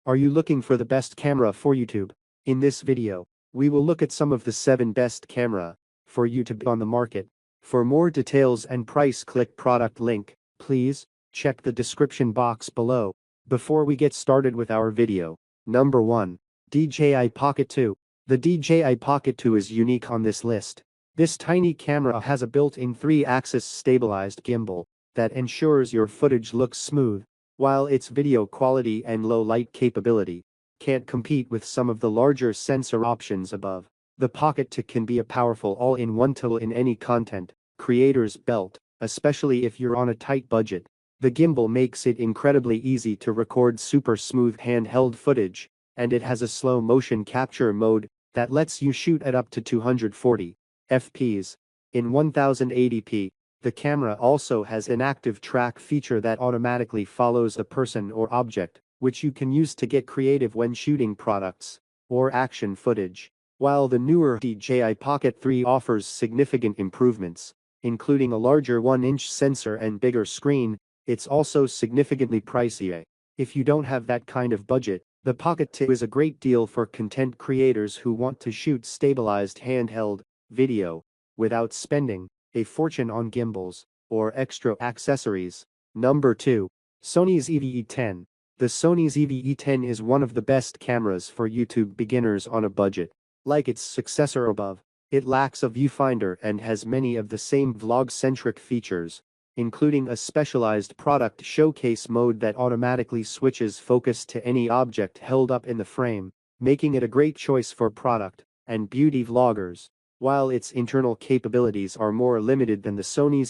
Are you looking for the best camera for YouTube? In this video, we will look at some of the 7 best camera for YouTube on the market. For more details and price, click product link. Please check the description box below. Before we get started with our video, number 1. DJI Pocket 2. The DJI Pocket 2 is unique on this list. This tiny camera has a built-in 3-axis stabilized gimbal that ensures your footage looks smooth, while its video quality and low light capability can't compete with some of the larger sensor options above. The Pocket 2 can be a powerful all-in-one tool in any content creator's belt, especially if you're on a tight budget. The gimbal makes it incredibly easy to record super smooth handheld footage, and it has a slow motion capture mode that lets you shoot at up to 240 fps in 1080p. The camera also has an active track feature that automatically follows a person or object, which you can use to get creative when shooting products or action footage. While the newer DJI Pocket 3 offers significant improvements, including a larger 1-inch sensor and bigger screen, it's also significantly pricier. If you don't have that kind of budget, the Pocket 2 is a great deal for content creators who want to shoot stabilized handheld video without spending a fortune on gimbals or extra accessories. Number 2. Sony ZV-E10. The Sony ZV-E10 is one of the best cameras for YouTube beginners on a budget. Like its successor above, it lacks a viewfinder and has many of the same vlog-centric features, including a specialized product showcase mode that automatically switches focus to any object held up in the frame, making it a great choice for product and beauty vloggers. While its internal capabilities are more limited than the Sony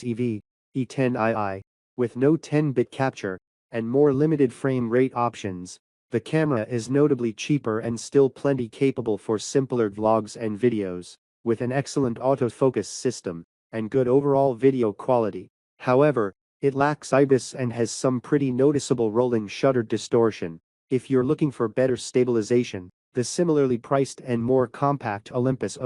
ZV-E10 II, with no 10-bit capture and more limited frame rate options, the camera is notably cheaper and still plenty capable for simpler vlogs and videos, with an excellent autofocus system and good overall video quality. However, it lacks IBIS and has some pretty noticeable rolling shutter distortion. If you're looking for better stabilization, the similarly priced and more compact Olympus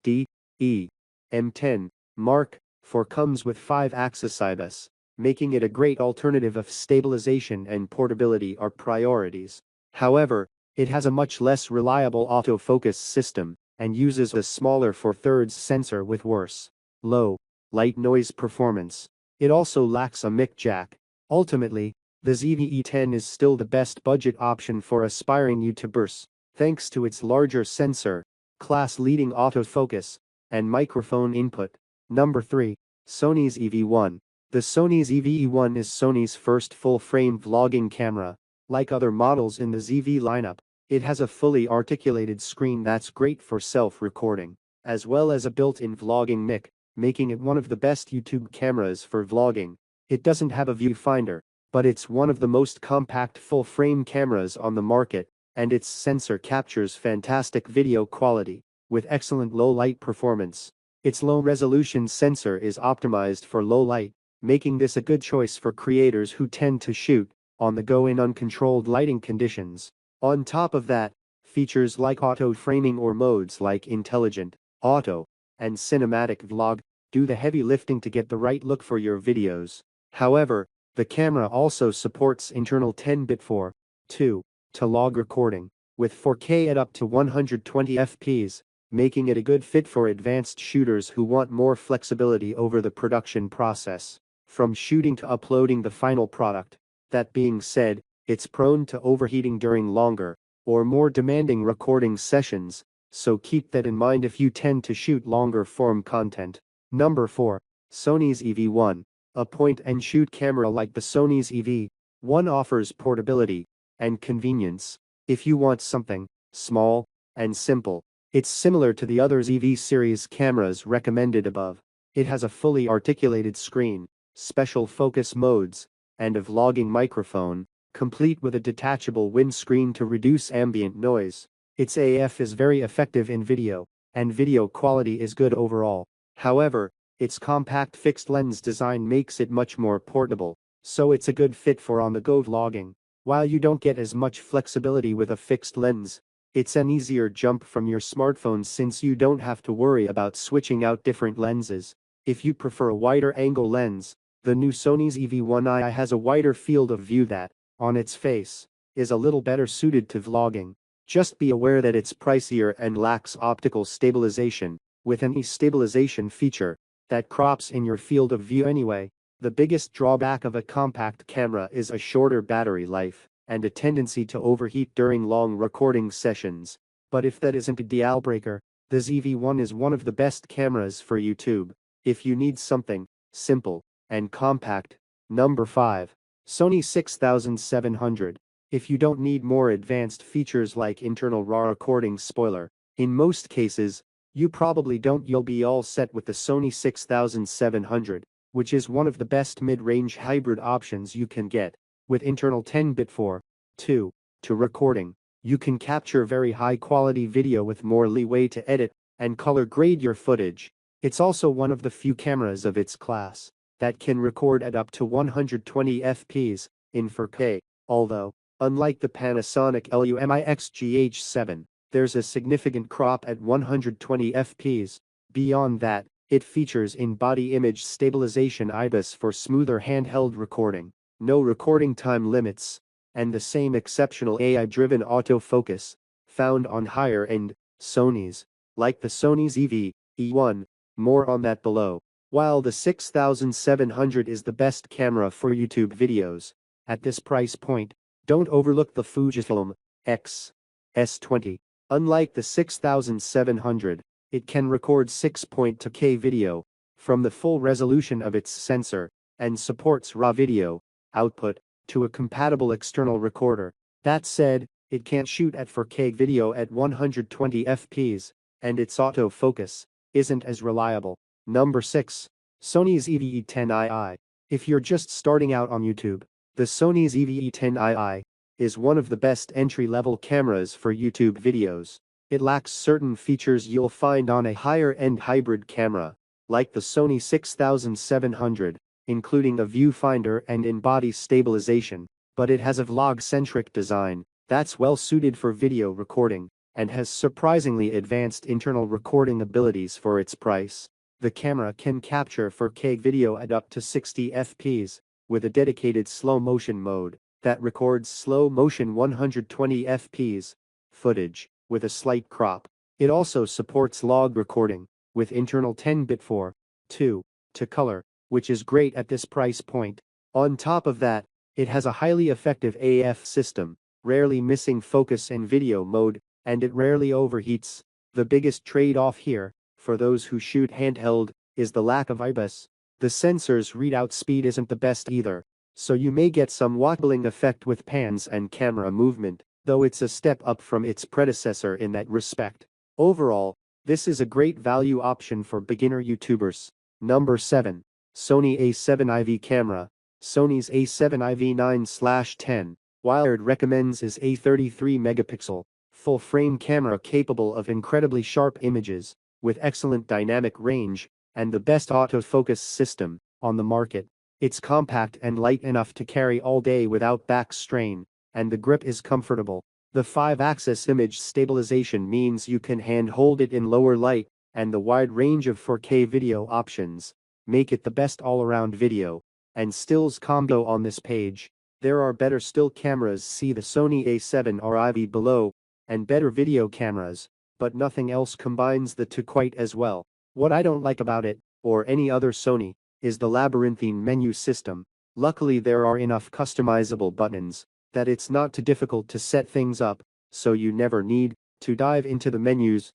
ZV-E10 Mark IV comes with 5-axis IBIS, making it a great alternative if stabilization and portability are priorities. However, it has a much less reliable autofocus system and uses a smaller 4/3 sensor with worse low light noise performance. It also lacks a mic jack. Ultimately, the ZV-E10 is still the best budget option for aspiring YouTubers, thanks to its larger sensor, class-leading autofocus, and microphone input. Number 3. Sony ZV-1. The Sony ZV-E1 is Sony's first full-frame vlogging camera. Like other models in the ZV lineup, it has a fully articulated screen that's great for self-recording, as well as a built-in vlogging mic, making it one of the best YouTube cameras for vlogging. It doesn't have a viewfinder, but it's one of the most compact full-frame cameras on the market, and its sensor captures fantastic video quality, with excellent low-light performance. Its low-resolution sensor is optimized for low light, making this a good choice for creators who tend to shoot on the go in uncontrolled lighting conditions. On top of that, features like auto framing or modes like intelligent, auto, and cinematic vlog do the heavy lifting to get the right look for your videos. However, the camera also supports internal 10-bit 4:2 to log recording, with 4K at up to 120 fps, making it a good fit for advanced shooters who want more flexibility over the production process, from shooting to uploading the final product. That being said, it's prone to overheating during longer or more demanding recording sessions, so keep that in mind if you tend to shoot longer form content. Number 4. Sony ZV-1. A point-and-shoot camera like the Sony ZV-1 offers portability and convenience. If you want something small and simple, it's similar to the other ZV series cameras recommended above. It has a fully articulated screen, special focus modes, and a vlogging microphone, complete with a detachable windscreen to reduce ambient noise. Its AF is very effective in video, and video quality is good overall. However, its compact fixed lens design makes it much more portable, so it's a good fit for on-the-go vlogging. While you don't get as much flexibility with a fixed lens, it's an easier jump from your smartphone since you don't have to worry about switching out different lenses. If you prefer a wider angle lens, the new Sony ZV-1 has a wider field of view that, on its face, is a little better suited to vlogging. Just be aware that it's pricier and lacks optical stabilization, with an e-stabilization feature that crops in your field of view anyway. The biggest drawback of a compact camera is a shorter battery life and a tendency to overheat during long recording sessions. But if that isn't a deal breaker, the ZV-1 is one of the best cameras for YouTube. If you need something simple and compact. Number 5. Sony 6700. If you don't need more advanced features like internal RAW recording spoiler, in most cases, you probably don't. You'll be all set with the Sony 6700, which is one of the best mid-range hybrid options you can get. With internal 10-bit 4:2 to recording, you can capture very high-quality video with more leeway to edit and color grade your footage. It's also one of the few cameras of its class that can record at up to 120 fps in 4K, although, unlike the Panasonic Lumix GH7, there's a significant crop at 120 fps. Beyond that, it features in-body image stabilization IBIS for smoother handheld recording, no recording time limits, and the same exceptional AI-driven autofocus found on higher-end Sonys, like the Sony ZV-E10. More on that below. While the 6700 is the best camera for YouTube videos, at this price point, don't overlook the Fujifilm X-S20. Unlike the 6700, it can record 6.2K video from the full resolution of its sensor and supports RAW video output to a compatible external recorder. That said, it can't shoot at 4K video at 120 fps, and its autofocus isn't as reliable. Number 6. Sony ZV-E10 II. If you're just starting out on YouTube, the Sony ZV-E10 II is one of the best entry-level cameras for YouTube videos. It lacks certain features you'll find on a higher-end hybrid camera, like the Sony 6700, including a viewfinder and in-body stabilization, but it has a vlog-centric design that's well-suited for video recording and has surprisingly advanced internal recording abilities for its price. The camera can capture 4K video at up to 60 fps, with a dedicated slow-motion mode that records slow-motion 120 fps footage with a slight crop. It also supports log recording with internal 10-bit 4:2 to color, which is great at this price point. On top of that, it has a highly effective AF system, rarely missing focus and video mode, and it rarely overheats. The biggest trade-off here, for those who shoot handheld, is the lack of IBIS. The sensor's readout speed isn't the best either, so you may get some wobbling effect with pans and camera movement, though it's a step up from its predecessor in that respect. Overall, this is a great value option for beginner YouTubers. Number 7. Sony A7 IV Camera. Sony's A7 IV 9/10 Wired recommends is a 33-megapixel, full-frame camera capable of incredibly sharp images, with excellent dynamic range, and the best autofocus system on the market. It's compact and light enough to carry all day without back strain, and the grip is comfortable. The 5-axis image stabilization means you can hand-hold it in lower light, and the wide range of 4K video options make it the best all-around video and stills combo on this page. There are better still cameras, see the Sony A7 IV below, and better video cameras, but nothing else combines the two quite as well. What I don't like about it, or any other Sony, is the labyrinthine menu system. Luckily there are enough customizable buttons that it's not too difficult to set things up, so you never need to dive into the menus